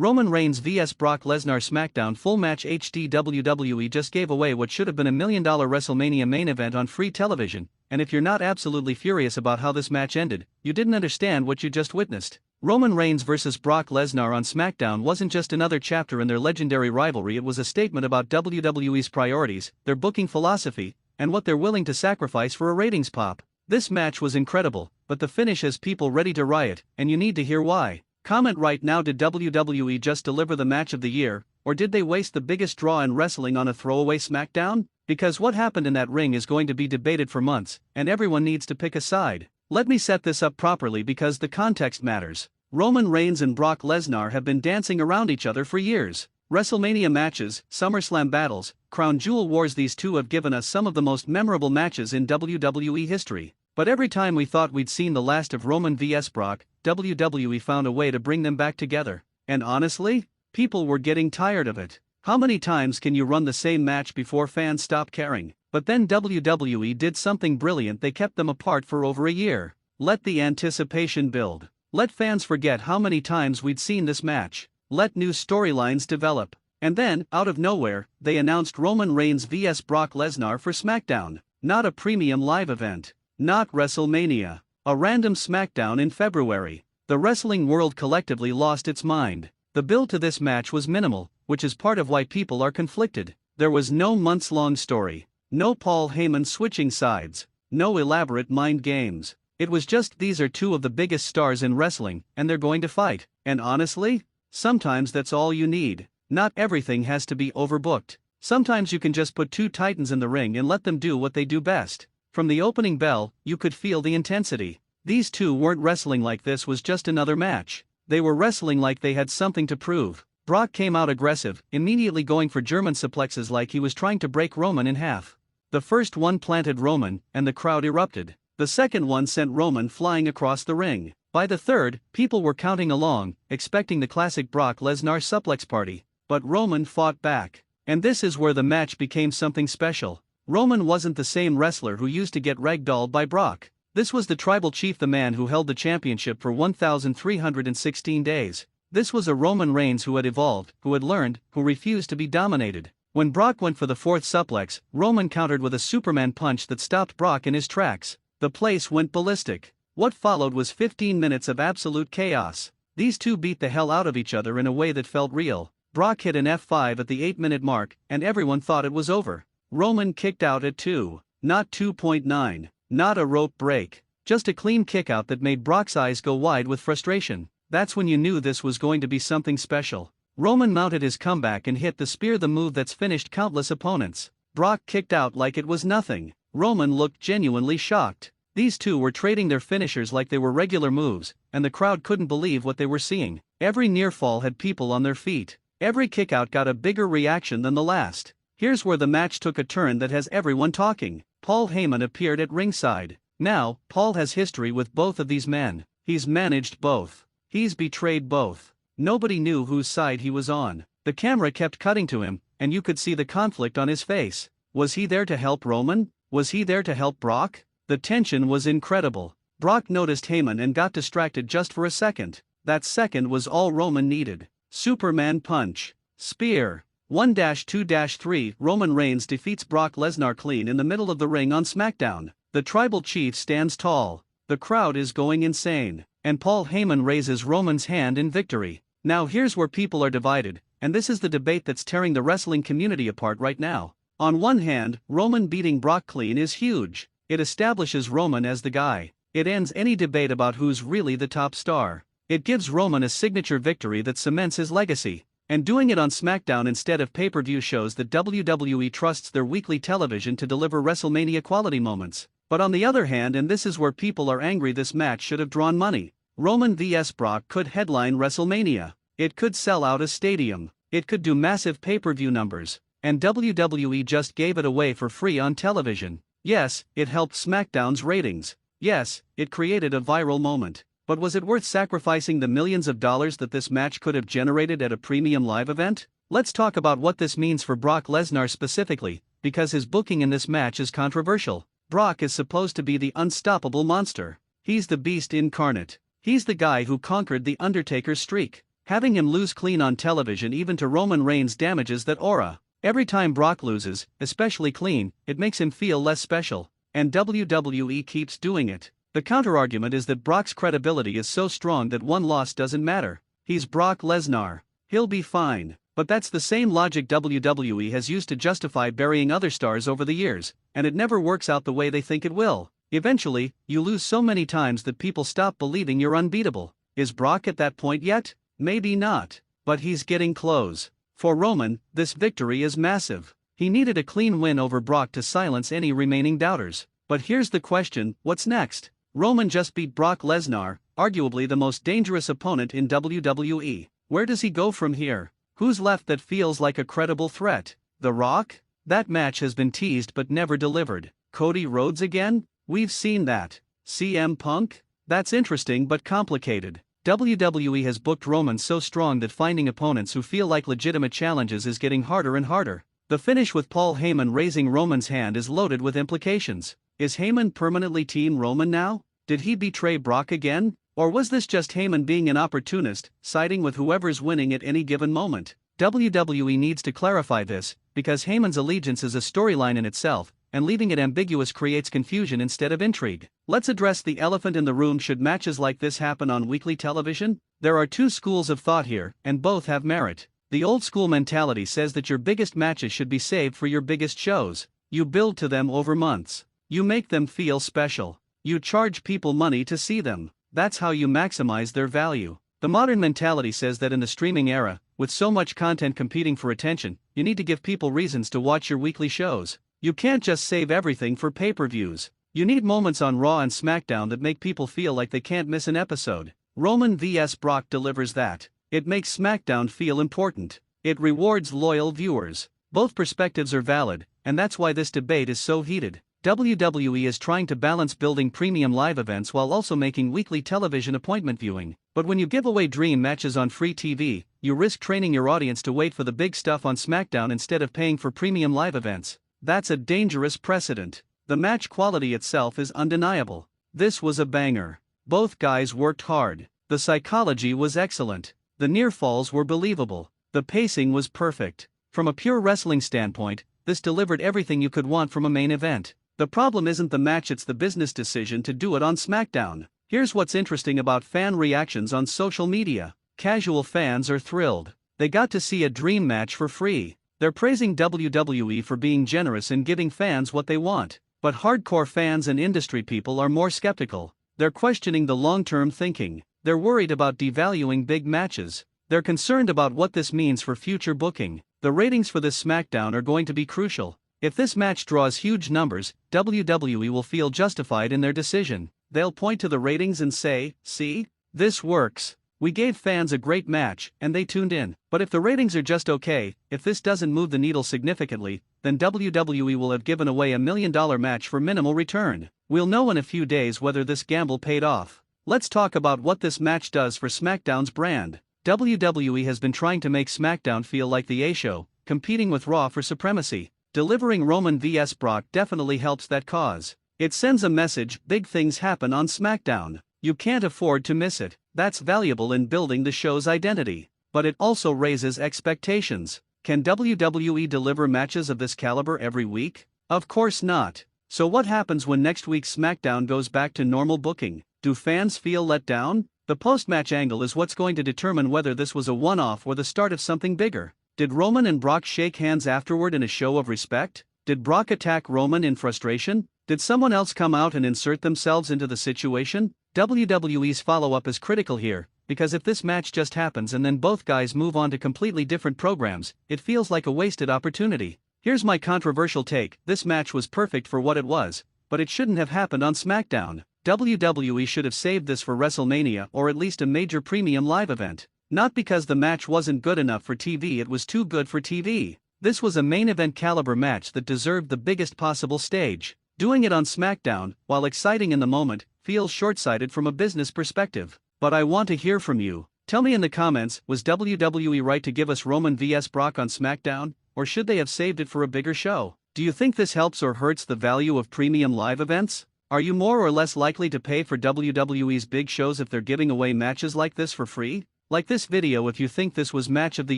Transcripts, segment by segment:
Roman Reigns vs Brock Lesnar SmackDown Full Match HD. WWE just gave away what should have been $1 million WrestleMania main event on free television, and if you're not absolutely furious about how this match ended, you didn't understand what you just witnessed. Roman Reigns vs Brock Lesnar on SmackDown wasn't just another chapter in their legendary rivalry, it was a statement about WWE's priorities, their booking philosophy, and what they're willing to sacrifice for a ratings pop. This match was incredible, but the finish has people ready to riot, and you need to hear why. Comment right now, did WWE just deliver the match of the year, or did they waste the biggest draw in wrestling on a throwaway SmackDown? Because what happened in that ring is going to be debated for months, and everyone needs to pick a side. Let me set this up properly because the context matters. Roman Reigns and Brock Lesnar have been dancing around each other for years. WrestleMania matches, SummerSlam battles, Crown Jewel wars, these two have given us some of the most memorable matches in WWE history. But every time we thought we'd seen the last of Roman vs Brock, WWE found a way to bring them back together. And honestly, people were getting tired of it. How many times can you run the same match before fans stop caring? But then WWE did something brilliant, they kept them apart for over a year. Let the anticipation build. Let fans forget how many times we'd seen this match. Let new storylines develop. And then, out of nowhere, they announced Roman Reigns vs Brock Lesnar for SmackDown. Not a premium live event. Not WrestleMania. A random SmackDown in February. The wrestling world collectively lost its mind. The build to this match was minimal, which is part of why people are conflicted. There was no months-long story. No Paul Heyman switching sides. No elaborate mind games. It was just, these are two of the biggest stars in wrestling, and they're going to fight. And honestly, sometimes that's all you need. Not everything has to be overbooked. Sometimes you can just put two titans in the ring and let them do what they do best. From the opening bell, you could feel the intensity. These two weren't wrestling like this was just another match. They were wrestling like they had something to prove. Brock came out aggressive, immediately going for German suplexes like he was trying to break Roman in half. The first one planted Roman, and the crowd erupted. The second one sent Roman flying across the ring. By the third, people were counting along, expecting the classic Brock Lesnar suplex party. But Roman fought back. And this is where the match became something special. Roman wasn't the same wrestler who used to get ragdolled by Brock. This was the tribal chief, the man who held the championship for 1,316 days. This was a Roman Reigns who had evolved, who had learned, who refused to be dominated. When Brock went for the fourth suplex, Roman countered with a Superman punch that stopped Brock in his tracks. The place went ballistic. What followed was 15 minutes of absolute chaos. These two beat the hell out of each other in a way that felt real. Brock hit an F5 at the 8-minute mark, and everyone thought it was over. Roman kicked out at 2. Not 2.9. Not a rope break. Just a clean kickout that made Brock's eyes go wide with frustration. That's when you knew this was going to be something special. Roman mounted his comeback and hit the spear, the move that's finished countless opponents. Brock kicked out like it was nothing. Roman looked genuinely shocked. These two were trading their finishers like they were regular moves, and the crowd couldn't believe what they were seeing. Every near fall had people on their feet. Every kickout got a bigger reaction than the last. Here's where the match took a turn that has everyone talking. Paul Heyman appeared at ringside. Now, Paul has history with both of these men. He's managed both. He's betrayed both. Nobody knew whose side he was on. The camera kept cutting to him, and you could see the conflict on his face. Was he there to help Roman? Was he there to help Brock? The tension was incredible. Brock noticed Heyman and got distracted just for a second. That second was all Roman needed. Superman punch. Spear. 1-2-3 Roman Reigns defeats Brock Lesnar clean in the middle of the ring on SmackDown. The tribal chief stands tall. The crowd is going insane. And Paul Heyman raises Roman's hand in victory. Now here's where people are divided, and this is the debate that's tearing the wrestling community apart right now. On one hand, Roman beating Brock clean is huge. It establishes Roman as the guy. It ends any debate about who's really the top star. It gives Roman a signature victory that cements his legacy. And doing it on SmackDown instead of pay-per-view shows that WWE trusts their weekly television to deliver WrestleMania quality moments. But on the other hand, and this is where people are angry, this match should have drawn money. Roman vs Brock could headline WrestleMania. It could sell out a stadium. It could do massive pay-per-view numbers. And WWE just gave it away for free on television. Yes, it helped SmackDown's ratings. Yes, it created a viral moment. But was it worth sacrificing the millions of dollars that this match could have generated at a premium live event? Let's talk about what this means for Brock Lesnar specifically, because his booking in this match is controversial. Brock is supposed to be the unstoppable monster. He's the beast incarnate. He's the guy who conquered The Undertaker's streak. Having him lose clean on television even to Roman Reigns damages that aura. Every time Brock loses, especially clean, it makes him feel less special. And WWE keeps doing it. The counterargument is that Brock's credibility is so strong that one loss doesn't matter. He's Brock Lesnar. He'll be fine. But that's the same logic WWE has used to justify burying other stars over the years, and it never works out the way they think it will. Eventually, you lose so many times that people stop believing you're unbeatable. Is Brock at that point yet? Maybe not. But he's getting close. For Roman, this victory is massive. He needed a clean win over Brock to silence any remaining doubters. But here's the question, what's next? Roman just beat Brock Lesnar, arguably the most dangerous opponent in WWE. Where does he go from here? Who's left that feels like a credible threat? The Rock? That match has been teased but never delivered. Cody Rhodes again? We've seen that. CM Punk? That's interesting but complicated. WWE has booked Roman so strong that finding opponents who feel like legitimate challenges is getting harder and harder. The finish with Paul Heyman raising Roman's hand is loaded with implications. Is Heyman permanently Team Roman now? Did he betray Brock again? Or was this just Heyman being an opportunist, siding with whoever's winning at any given moment? WWE needs to clarify this, because Heyman's allegiance is a storyline in itself, and leaving it ambiguous creates confusion instead of intrigue. Let's address the elephant in the room. Should matches like this happen on weekly television? There are two schools of thought here, and both have merit. The old school mentality says that your biggest matches should be saved for your biggest shows. You build to them over months. You make them feel special. You charge people money to see them. That's how you maximize their value. The modern mentality says that in the streaming era, with so much content competing for attention, you need to give people reasons to watch your weekly shows. You can't just save everything for pay-per-views. You need moments on Raw and SmackDown that make people feel like they can't miss an episode. Roman vs Brock delivers that. It makes SmackDown feel important. It rewards loyal viewers. Both perspectives are valid, and that's why this debate is so heated. WWE is trying to balance building premium live events while also making weekly television appointment viewing. But when you give away dream matches on free TV, you risk training your audience to wait for the big stuff on SmackDown instead of paying for premium live events. That's a dangerous precedent. The match quality itself is undeniable. This was a banger. Both guys worked hard. The psychology was excellent. The near falls were believable. The pacing was perfect. From a pure wrestling standpoint, this delivered everything you could want from a main event. The problem isn't the match, it's the business decision to do it on SmackDown. Here's what's interesting about fan reactions on social media. Casual fans are thrilled. They got to see a dream match for free. They're praising WWE for being generous and giving fans what they want. But hardcore fans and industry people are more skeptical. They're questioning the long-term thinking. They're worried about devaluing big matches. They're concerned about what this means for future booking. The ratings for this SmackDown are going to be crucial. If this match draws huge numbers, WWE will feel justified in their decision. They'll point to the ratings and say, "See? This works. We gave fans a great match, and they tuned in." But if the ratings are just okay, if this doesn't move the needle significantly, then WWE will have given away $1 million match for minimal return. We'll know in a few days whether this gamble paid off. Let's talk about what this match does for SmackDown's brand. WWE has been trying to make SmackDown feel like the A-show, competing with Raw for supremacy. Delivering Roman vs Brock definitely helps that cause. It sends a message: big things happen on SmackDown. You can't afford to miss it. That's valuable in building the show's identity. But it also raises expectations. Can WWE deliver matches of this caliber every week? Of course not. So what happens when next week's SmackDown goes back to normal booking? Do fans feel let down? The post-match angle is what's going to determine whether this was a one-off or the start of something bigger. Did Roman and Brock shake hands afterward in a show of respect? Did Brock attack Roman in frustration? Did someone else come out and insert themselves into the situation? WWE's follow-up is critical here, because if this match just happens and then both guys move on to completely different programs, it feels like a wasted opportunity. Here's my controversial take: this match was perfect for what it was, but it shouldn't have happened on SmackDown. WWE should have saved this for WrestleMania or at least a major premium live event. Not because the match wasn't good enough for TV, it was too good for TV. This was a main event caliber match that deserved the biggest possible stage. Doing it on SmackDown, while exciting in the moment, feels short-sighted from a business perspective. But I want to hear from you. Tell me in the comments, was WWE right to give us Roman vs Brock on SmackDown, or should they have saved it for a bigger show? Do you think this helps or hurts the value of premium live events? Are you more or less likely to pay for WWE's big shows if they're giving away matches like this for free? Like this video if you think this was match of the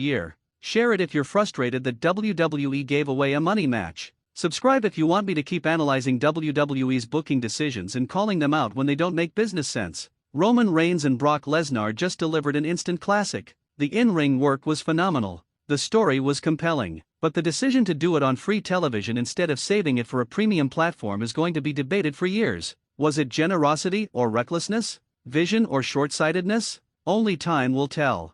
year. Share it if you're frustrated that WWE gave away a money match. Subscribe if you want me to keep analyzing WWE's booking decisions and calling them out when they don't make business sense. Roman Reigns and Brock Lesnar just delivered an instant classic. The in-ring work was phenomenal. The story was compelling. But the decision to do it on free television instead of saving it for a premium platform is going to be debated for years. Was it generosity or recklessness? Vision or short-sightedness? Only time will tell.